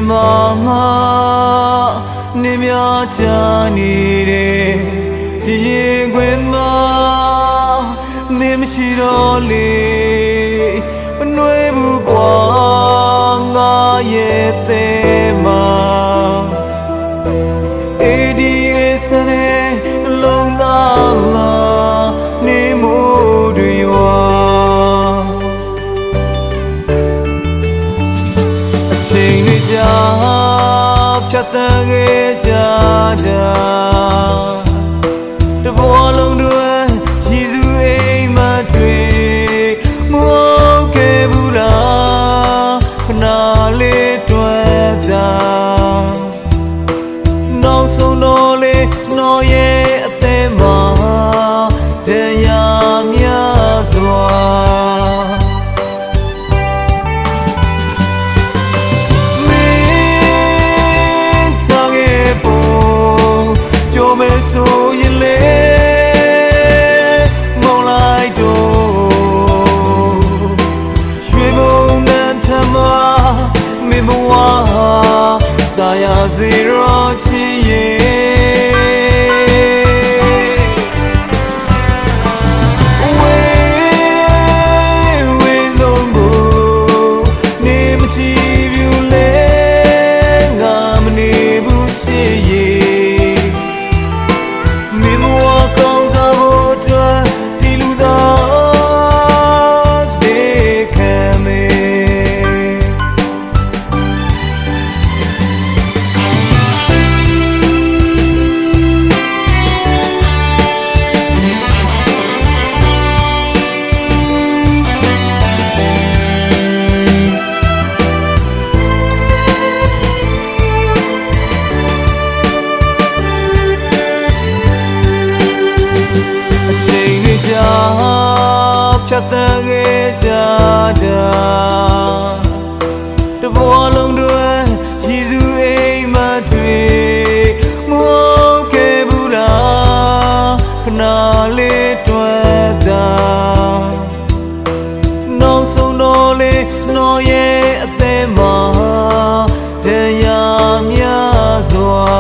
mama ni mya chani de di yin kwen ma ni mchi do le nwe bu kwa nga ye te ma edi esane long da ma ni mu du yoဖြတ်တန်းခဲ့ကြတာတဘောလုံးတွေရည်သူအိမ်မတွေမဟုတ်ခဲ့ဘူးလားခဏလေးတွေ့တာနောက်ဆုံးတော့လေကျွန်တော်ရဲ့အသက်မှာတရားများစွာzero chiye we zongo ni mchi view le ngam ni bu chiye ni mo kong sa bo twa ti lu da stay kameဖြတ်တန်းခဲ့ကြတာတဘောလုံးတွေရည်သူအိမ်မတွေမဟုတ်ခဲ့ဘူးလားခဏလေးတွေ့တာနောက်ဆုံးတော့လေကျွန်တော်ရဲ့အသက်မှာတရားများစွာ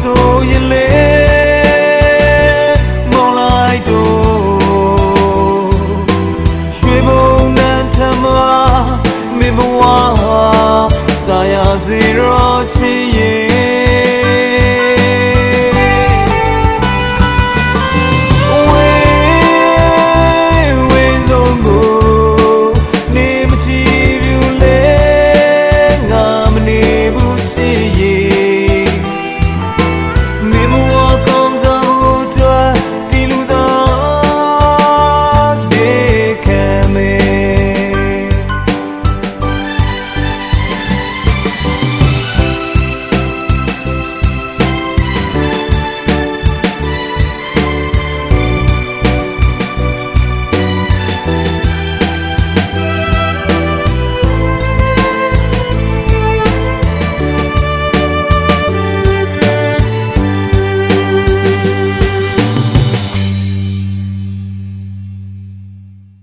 ဆိုရင်လေမောင်လိုက်တော့ရွှေဘုံနဲ့ထမမင်းဘဝတရားစီရောချစ်